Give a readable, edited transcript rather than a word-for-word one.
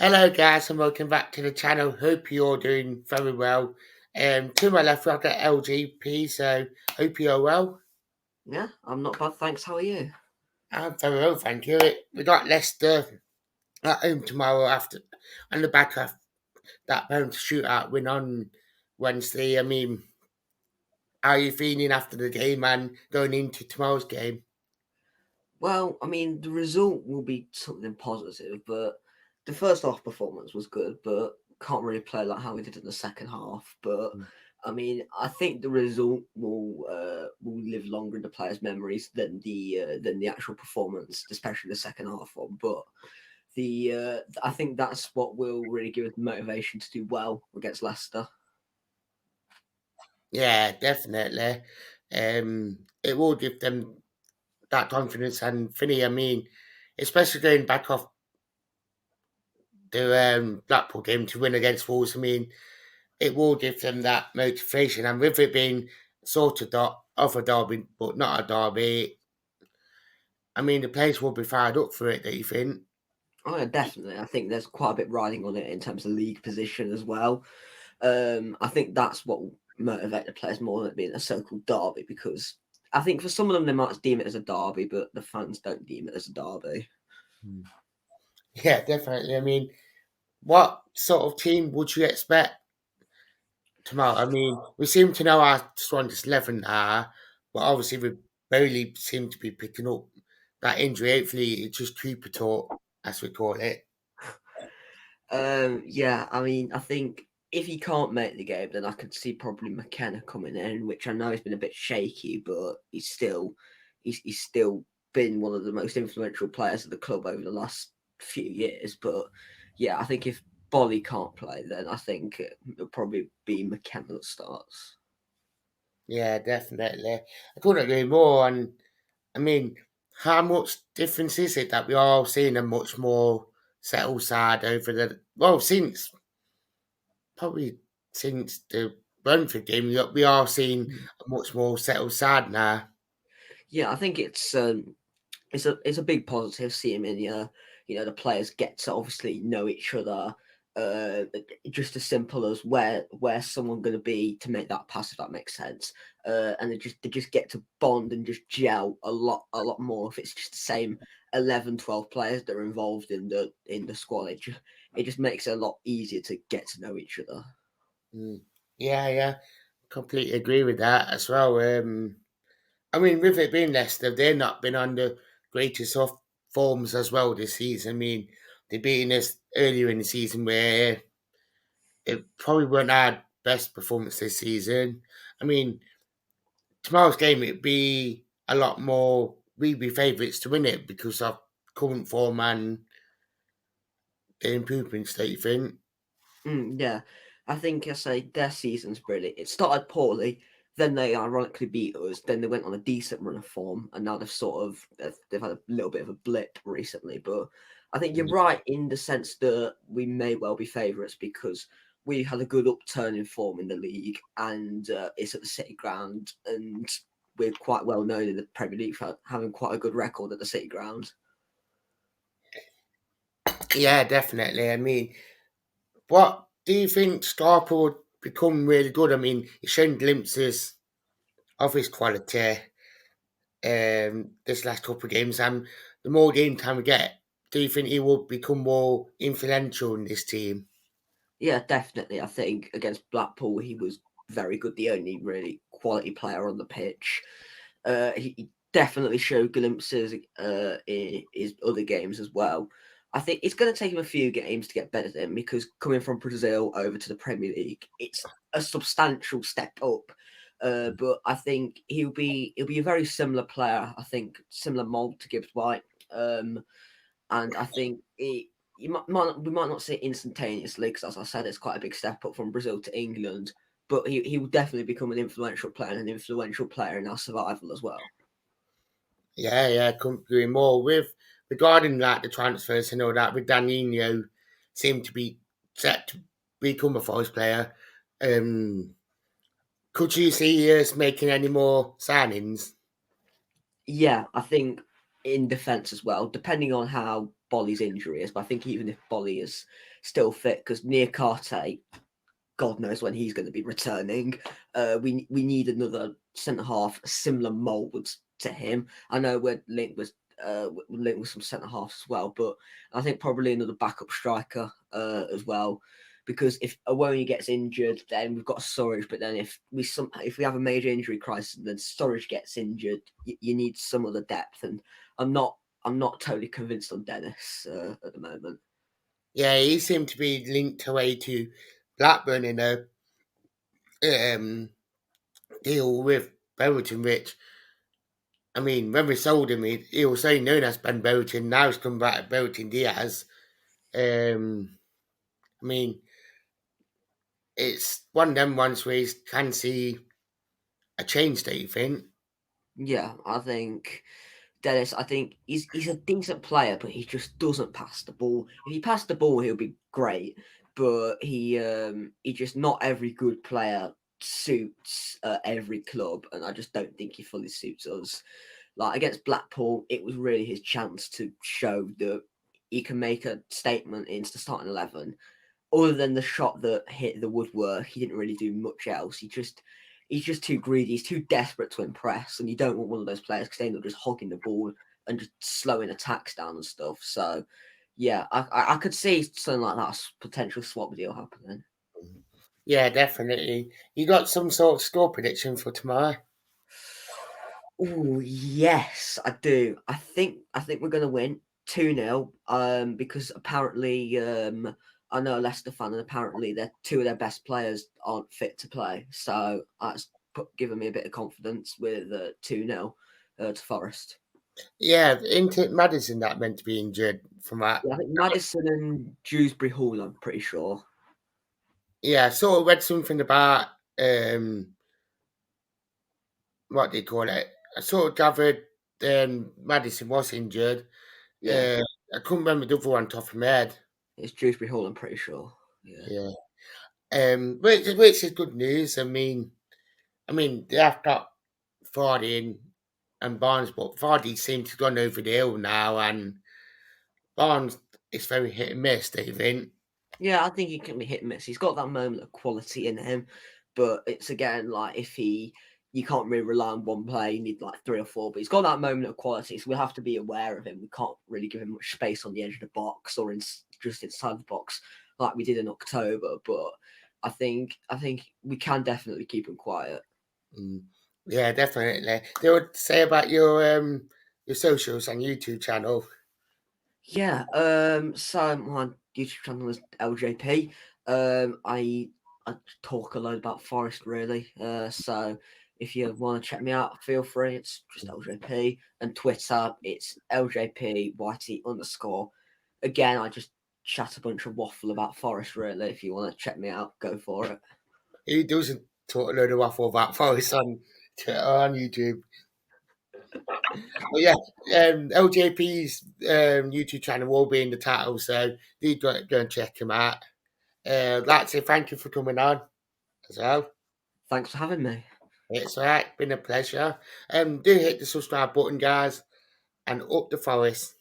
Hello guys and welcome back to the channel. Hope you're doing very well. To my left I've got LGP, so hope you're well. Yeah, I'm not bad, thanks. How are you? I'm very well, thank you. We got Leicester at home tomorrow after on the back of that penalty shootout win on Wednesday. How are you feeling after the game and going into tomorrow's game? Well, the result will be something positive, but the first half performance was good, but can't really play like how we did in the second half. But I think the result will live longer in the players' memories than the actual performance, especially the second half one. But I think that's what will really give us motivation to do well against Leicester. Yeah, definitely. It will give them that confidence and Finny, especially going back off the Blackpool game to win against Wolves, it will give them that motivation. And with it being sort of of a derby, but not a derby, the players will be fired up for it, do you think? Oh, yeah, definitely. I think there's quite a bit riding on it in terms of league position as well. I think that's what will motivate the players more than it being a so-called derby, because I think for some of them they might deem it as a derby, but the fans don't deem it as a derby. Yeah, definitely. What sort of team would you expect tomorrow? We seem to know our strongest 11 are, but obviously we barely seem to be picking up that injury. Hopefully it's just Cooper talk, as we call it. Yeah, I think if he can't make the game, then I could see probably McKenna coming in, which I know has been a bit shaky, but he's still been one of the most influential players of the club over the last few years. But yeah, I think if Bolly can't play, then I think it'll probably be McKenna that starts. Yeah, definitely. I couldn't agree more. And I mean, how much difference is it that we are seeing a much more settled side over probably since the Brentford game, we are seeing a much more settled side now. Yeah, I think it's a big positive seeing the players get to obviously know each other. Uh, just as simple as where's someone going to be to make that pass, if that makes sense. And they just get to bond and just gel a lot more if it's just the same 11, 12 players that are involved in the squad. It just makes it a lot easier to get to know each other. Mm. Yeah, yeah, completely agree with that as well. With it being Leicester, they've not been on the greatest of forms as well this season. They beating us earlier in the season where it probably weren't our best performance this season. I mean, tomorrow's game it'd be a lot more. We'd be favourites to win it because of current form and the improvements that you think. Yeah, I think I say their season's brilliant. It started poorly, then they ironically beat us. Then they went on a decent run of form, and now they've had a little bit of a blip recently. But I think you're right in the sense that we may well be favourites because we had a good upturn in form in the league, and it's at the City Ground, and we're quite well known in the Premier League for having quite a good record at the City Ground. Yeah, definitely. What do you think Scarpa would become really good? He's shown glimpses of his quality this last couple of games, and the more game time we get, do you think he will become more influential in this team? Yeah, definitely. I think against Blackpool, he was very good, the only really quality player on the pitch. He definitely showed glimpses in his other games as well. I think it's going to take him a few games to get better than him because coming from Brazil over to the Premier League, it's a substantial step up. But I think he'll be a very similar player. I think similar mold to Gibbs White. And I think we might not see it instantaneously because, as I said, it's quite a big step up from Brazil to England. But he will definitely become an influential player and an influential player in our survival as well. Yeah, yeah, couldn't agree more. With regarding like the transfers, I know that with Danilo seemed to be set to become a force player. Um, could you see us making any more signings? Yeah, I think in defence as well, depending on how Bolly's injury is. But I think even if Bolly is still fit because Niakate, God knows when he's going to be returning. We need another centre half, similar mould to him. I know we're linked with some centre halves as well, but I think probably another backup striker as well. Because if Awoni gets injured, then we've got Surridge. But then if we have a major injury crisis, and then Surridge gets injured, you need some other depth. And I'm not totally convinced on Dennis at the moment. Yeah, he seemed to be linked away to Blackburn in a um, deal with Brereton, which, I mean, when we sold him, he was so known as Ben Brereton. Now he's come back to Brereton Diaz. I mean, it's one of them ones where you can see a change, don't you think? Yeah, I think Dennis, I think he's a decent player, but he just doesn't pass the ball. If he passed the ball, he'll be great. But he just not every good player suits every club, and I just don't think he fully suits us. Like against Blackpool, it was really his chance to show that he can make a statement into the starting 11. Other than the shot that hit the woodwork, he didn't really do much else. He's just too greedy. He's too desperate to impress, and you don't want one of those players because they end up just hogging the ball and just slowing attacks down and stuff. So, yeah, I could see something like that potential swap deal happening. Yeah, definitely. You got some sort of score prediction for tomorrow? Oh yes, I do. I think we're gonna win 2-0. Because apparently I know a Leicester fan and apparently their two of their best players aren't fit to play. So that's given me a bit of confidence with 2-0 to Forest. Yeah, into Madison that meant to be injured from that. Yeah, I think Madison and Dewsbury Hall, I'm pretty sure. Yeah, I sort of read something about what they call it. I sort of gathered Madison was injured. Yeah, Uh, I couldn't remember the other one top of my head. it's Dewsbury Hall, I'm pretty sure. Yeah. Yeah. Which is good news. I mean they have got Vardy and Barnes, but Vardy seems to have gone over the hill now, and Barnes is very hit and miss. Do you think? Yeah, I think he can be hit and miss. He's got that moment of quality in him, but it's again like if you can't really rely on one player, you need like three or four. But he's got that moment of quality, so we have to be aware of him. We can't really give him much space on the edge of the box or just inside the box like we did in October. But I think we can definitely keep him quiet. Mm. Yeah, definitely. They would say about your socials and YouTube channel. Yeah, so my YouTube channel is LJP. I talk a lot about Forest really. So if you want to check me out, feel free. It's just LJP and Twitter. It's LJPYT underscore. Again, I just chat a bunch of waffle about Forest really. If you want to check me out, go for it. He doesn't talk a load of waffle about Forest on Twitter or on YouTube. But yeah, LJP's YouTube channel will be in the title, so do go and check him out. I'd like to say thank you for coming on as well. Thanks for having me. It's all right, been a pleasure. Do hit the subscribe button, guys, and up the Forest.